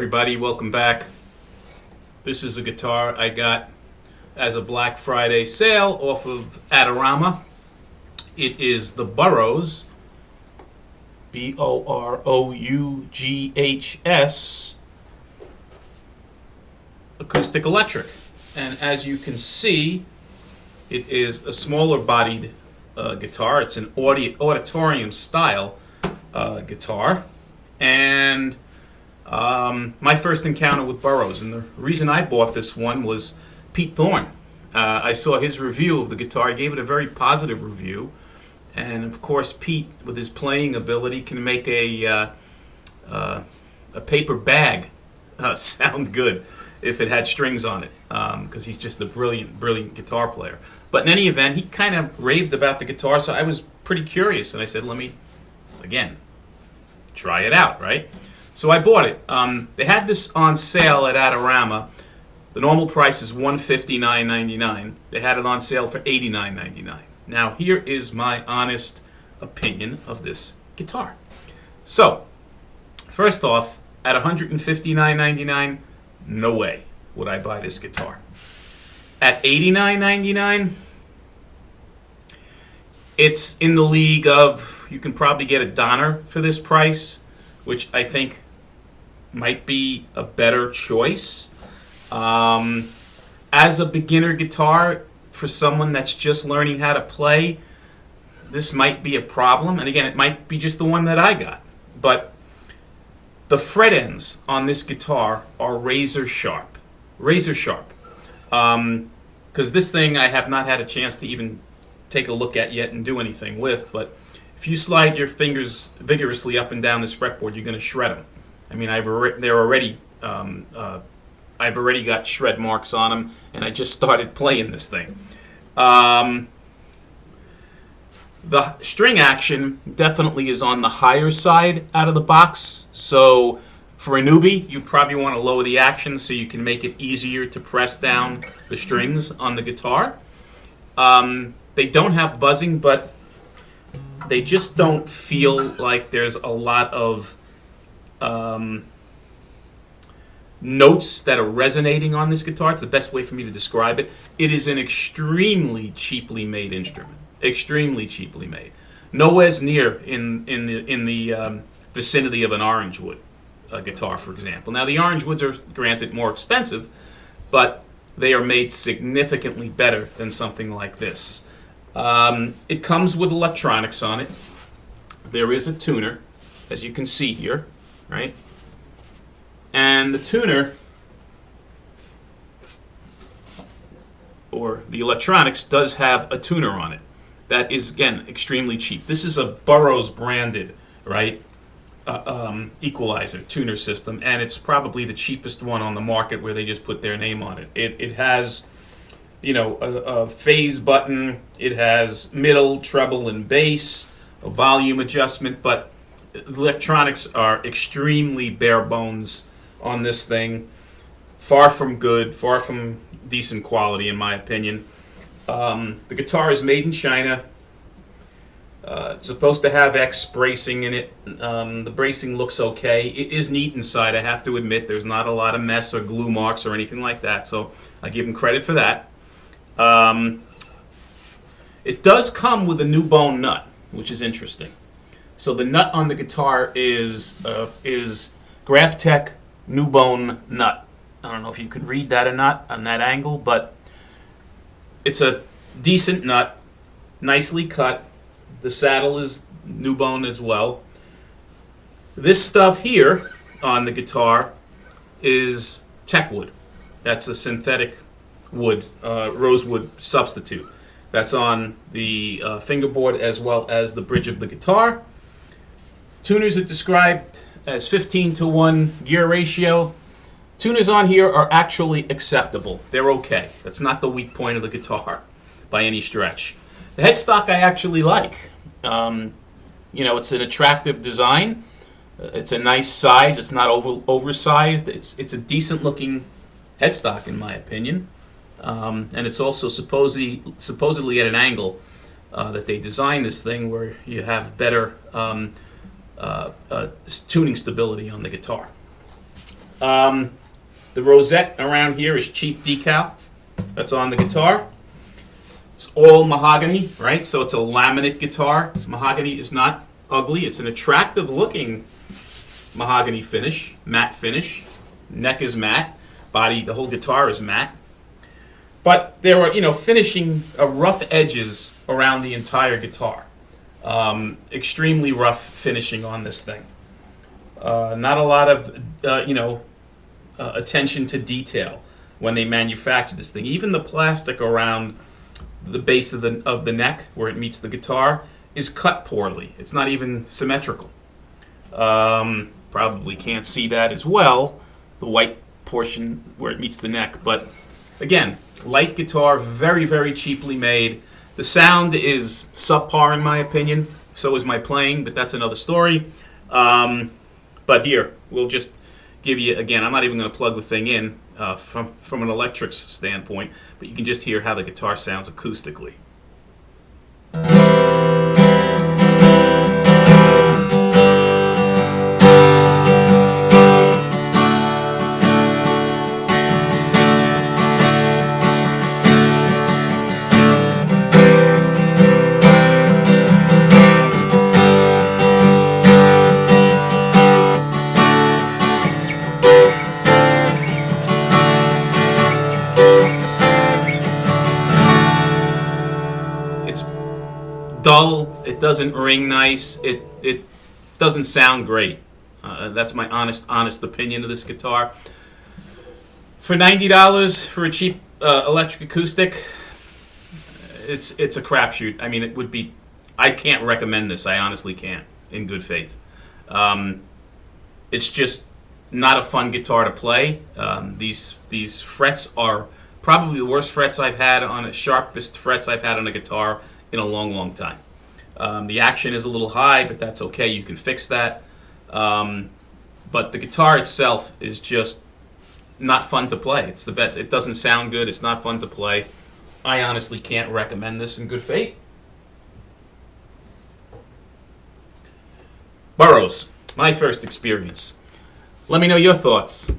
everybody, welcome back. This is a guitar I got as a Black Friday sale off of Adorama. It is the Boroughs, Boroughs Acoustic-Electric. And as you can see, it is a smaller bodied guitar. It's an auditorium style guitar. And my first encounter with Boroughs, and the reason I bought this one was Pete Thorne. I saw his review of the guitar. I gave it a very positive review, and of course Pete, with his playing ability, can make a paper bag sound good if it had strings on it, because he's just a brilliant guitar player. But in any event, he kind of raved about the guitar, so I was pretty curious, and I said, let me, again, try it out, right? So I bought it. They had this on sale at Adorama. The normal price is $159.99. They had it on sale for $89.99. Now, here is my honest opinion of this guitar. So, first off, at $159.99, no way would I buy this guitar. At $89.99, it's in the league of, you can probably get a Donner for this price, which I think might be a better choice. As a beginner guitar, for someone that's just learning how to play, this might be a problem. And again, it might be just the one that I got. But the fret ends on this guitar are razor sharp. Razor sharp. Because this thing I have not had a chance to even take a look at yet and do anything with, but if you slide your fingers vigorously up and down this fretboard, you're going to shred them. I mean, I've already got shred marks on them, and I just started playing this thing. The string action definitely is on the higher side out of the box. So for a newbie, you probably want to lower the action so you can make it easier to press down the strings on the guitar. They don't have buzzing, but they just don't feel like there's a lot of notes that are resonating on this guitar. It's the best way for me to describe it. It is an extremely cheaply made instrument. Extremely cheaply made. Nowhere near in the vicinity of an Orangewood guitar, for example. Now, the Orangewoods are, granted, more expensive, but they are made significantly better than something like this. It comes with electronics on it. There is a tuner, as you can see here, right? And the tuner, or the electronics, does have a tuner on it. That is, again, extremely cheap. This is a Boroughs branded, right, equalizer tuner system, and it's probably the cheapest one on the market where they just put their name on it. It has, you know, a phase button. It has middle, treble, and bass, a volume adjustment, but the electronics are extremely bare bones on this thing. Far from good, far from decent quality, in my opinion. The guitar is made in China. It's supposed to have X bracing in it. The bracing looks okay. It is neat inside, I have to admit. There's not a lot of mess or glue marks or anything like that, so I give them credit for that. It does come with a new bone nut, which is interesting. So the nut on the guitar is Graphtec new bone nut. I don't know if you can read that or not on that angle, but it's a decent nut, nicely cut. The saddle is new bone as well. This stuff here on the guitar is Techwood. That's a synthetic wood, rosewood substitute. That's on the fingerboard as well as the bridge of the guitar. Tuners are described as 15-to-1 gear ratio. Tuners on here are actually acceptable. They're okay. That's not the weak point of the guitar by any stretch. The headstock I actually like. You know, it's an attractive design. It's a nice size. It's not oversized. It's a decent looking headstock in my opinion. And it's also supposedly at an angle that they designed this thing where you have better tuning stability on the guitar. The rosette around here is cheap decal that's on the guitar. It's all mahogany, right? So it's a laminate guitar. Mahogany is not ugly. It's an attractive looking mahogany finish, matte finish. Neck is matte. Body, the whole guitar is matte. But there are, finishing rough edges around the entire guitar. Extremely rough finishing on this thing. Not a lot of, attention to detail when they manufacture this thing. Even the plastic around the base of the neck where it meets the guitar is cut poorly. It's not even symmetrical. Probably can't see that as well, the white portion where it meets the neck. But again, light guitar, very, very cheaply made. The sound is subpar in my opinion. So is my playing, but that's another story. But here, we'll just give you, again, I'm not even going to plug the thing in from an electrics standpoint, but you can just hear how the guitar sounds acoustically. Dull. It doesn't ring nice. It doesn't sound great. That's my honest opinion of this guitar. For $90 for a cheap electric acoustic, it's a crapshoot. I mean, it would be. I can't recommend this. I honestly can't, in good faith. It's just not a fun guitar to play. These frets are probably the worst frets I've had on it. Sharpest frets I've had on a guitar in a long time. The action is a little high, but that's okay. You can fix that. But the guitar itself is just not fun to play. It's the best. It doesn't sound good. It's not fun to play. I honestly can't recommend this in good faith. Boroughs, my first experience. Let me know your thoughts. If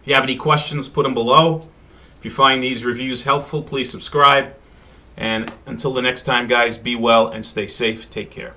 you have any questions, put them below. If you find these reviews helpful, please subscribe. And until the next time, guys, be well and stay safe. Take care.